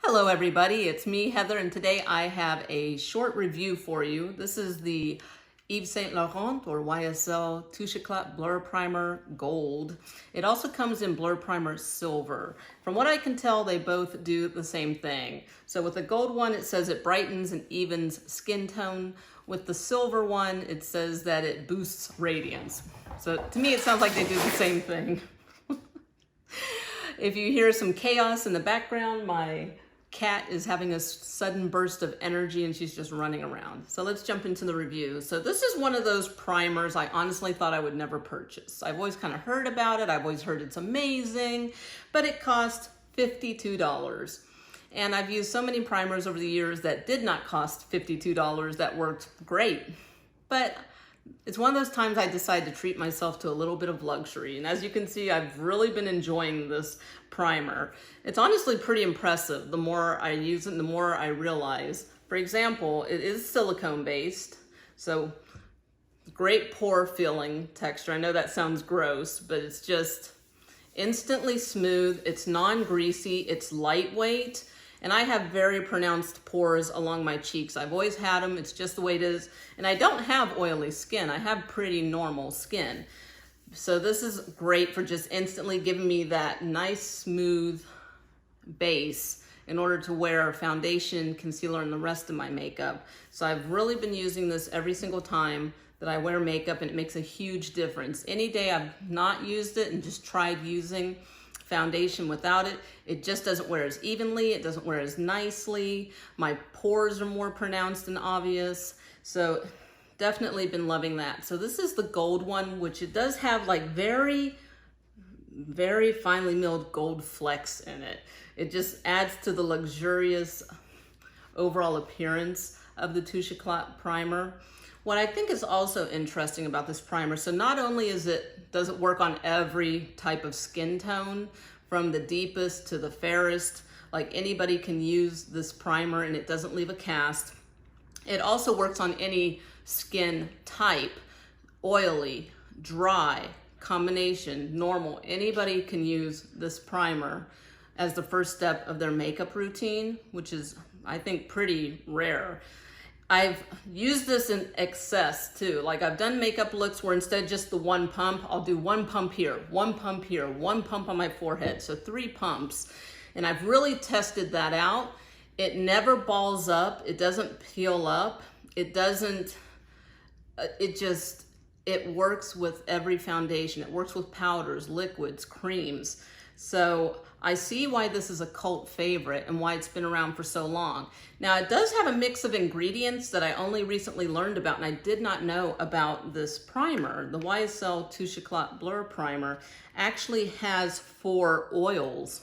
Hello everybody, it's me, Heather, and today I have a short review for you. This is the Yves Saint Laurent or YSL Touche Eclat Blur Primer Gold. It also comes in Blur Primer Silver. From what I can tell, they both do the same thing. So with the gold one, it says it brightens and evens skin tone. With the silver one, it says that it boosts radiance. So to me, it sounds like they do the same thing. If you hear some chaos in the background, my cat is having a sudden burst of energy and she's just running around. So let's jump into the review. So this is one of those primers I honestly thought I would never purchase. I've always kind of heard about it. I've always heard it's amazing, but it cost $52. And I've used so many primers over the years that did not cost $52 that worked great. But it's one of those times I decide to treat myself to a little bit of luxury. And as you can see, I've really been enjoying this primer. It's honestly pretty impressive. The more I use it, the more I realize. For example, it is silicone based, so great pore filling texture. I know that sounds gross, but it's just instantly smooth. It's non-greasy, it's lightweight. And I have very pronounced pores along my cheeks. I've always had them. It's just the way it is. And I don't have oily skin. I have pretty normal skin. So this is great for just instantly giving me that nice, smooth base in order to wear foundation, concealer, and the rest of my makeup. So I've really been using this every single time that I wear makeup, and it makes a huge difference. Any day I've not used it and just tried using foundation without it, it just doesn't wear as evenly, it doesn't wear as nicely. My pores are more pronounced and obvious. So definitely been loving that. So this is the gold one, which it does have like very, very finely milled gold flecks in it. It just adds to the luxurious overall appearance of the Touche Eclat primer. What I think is also interesting about this primer, so not only does it work on every type of skin tone, from the deepest to the fairest, like anybody can use this primer and it doesn't leave a cast. It also works on any skin type, oily, dry, combination, normal. Anybody can use this primer as the first step of their makeup routine, which is, I think, pretty rare. I've used this in excess too. Like I've done makeup looks where instead of just the one pump, I'll do one pump here, one pump here, one pump on my forehead. So 3 pumps. And I've really tested that out. It never balls up. It doesn't peel up. It doesn't, it works with every foundation. It works with powders, liquids, creams. So I see why this is a cult favorite and why it's been around for so long. Now it does have a mix of ingredients that I only recently learned about, and I did not know about this primer. The YSL Touche Eclat Blur Primer actually has 4 oils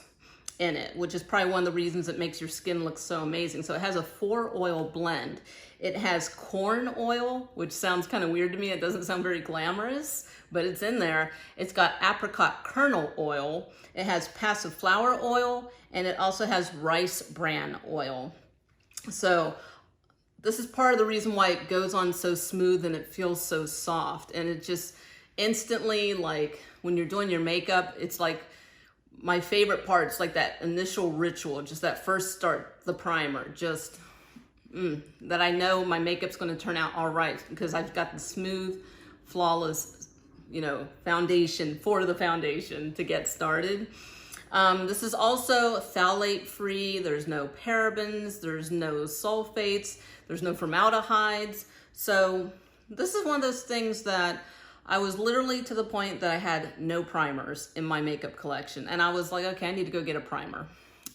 in it, which is probably one of the reasons it makes your skin look so amazing. So it has a 4 oil blend. It has corn oil, which sounds kind of weird to me. It doesn't sound very glamorous, but it's in there. It's got apricot kernel oil. It has passive flower oil, and it also has rice bran oil. So this is part of the reason why it goes on so smooth and it feels so soft. And it just instantly, like when you're doing your makeup, it's like my favorite parts, like that initial ritual, just that first start, the primer, just that I know my makeup's going to turn out all right because I've got the smooth, flawless, foundation for the foundation to get started. This is also phthalate free. There's no parabens, there's no sulfates, there's no formaldehydes. So this is one of those things that I was literally to the point that I had no primers in my makeup collection. And I was like, okay, I need to go get a primer.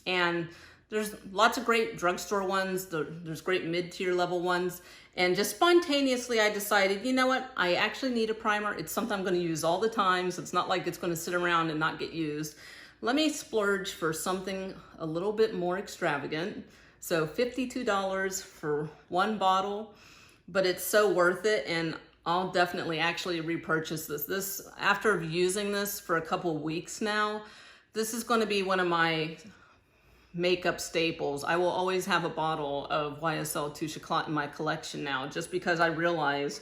And there's lots of great drugstore ones. There's great mid-tier level ones. And just spontaneously, I decided, you know what? I actually need a primer. It's something I'm going to use all the time. So it's not like it's going to sit around and not get used. Let me splurge for something a little bit more extravagant. So $52 for 1 bottle, but it's so worth it. And I'll definitely actually repurchase this. After using this for a couple weeks now, this is going to be one of my makeup staples. I will always have a bottle of YSL Touche Eclat in my collection now, just because I realize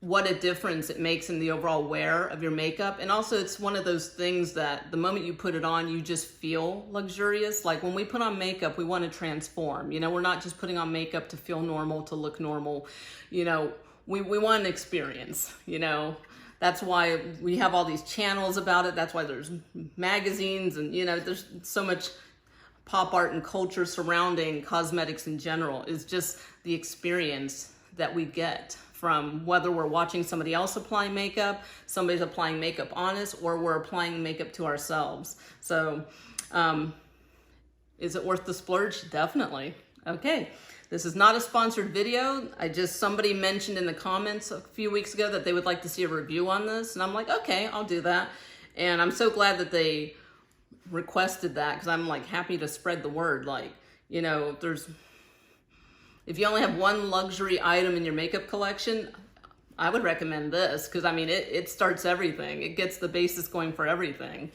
what a difference it makes in the overall wear of your makeup. And also it's one of those things that the moment you put it on, you just feel luxurious. Like when we put on makeup, we want to transform. You know, we're not just putting on makeup to feel normal, to look normal. You know, we want an experience, you know. That's why we have all these channels about it. That's why there's magazines and, you know, there's so much pop art and culture surrounding cosmetics in general. Is just the experience that we get from whether we're watching somebody else apply makeup, somebody's applying makeup on us, or we're applying makeup to ourselves. So is it worth the splurge? Definitely. Okay, this is not a sponsored video. Somebody mentioned in the comments a few weeks ago that they would like to see a review on this, and I'm like, okay, I'll do that. And I'm so glad that they requested that, because I'm like happy to spread the word. Like, you know, if you only have one luxury item in your makeup collection, I would recommend this, because I mean, it starts everything. It gets the basis going for everything.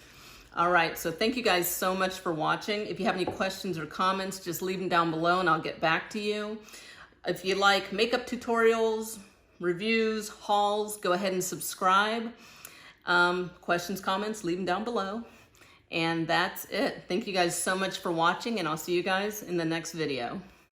All right, so thank you guys so much for watching. If you have any questions or comments, just leave them down below and I'll get back to you. If you like makeup tutorials, reviews, hauls, go ahead and subscribe. Questions, comments, leave them down below. And that's it. Thank you guys so much for watching, and I'll see you guys in the next video.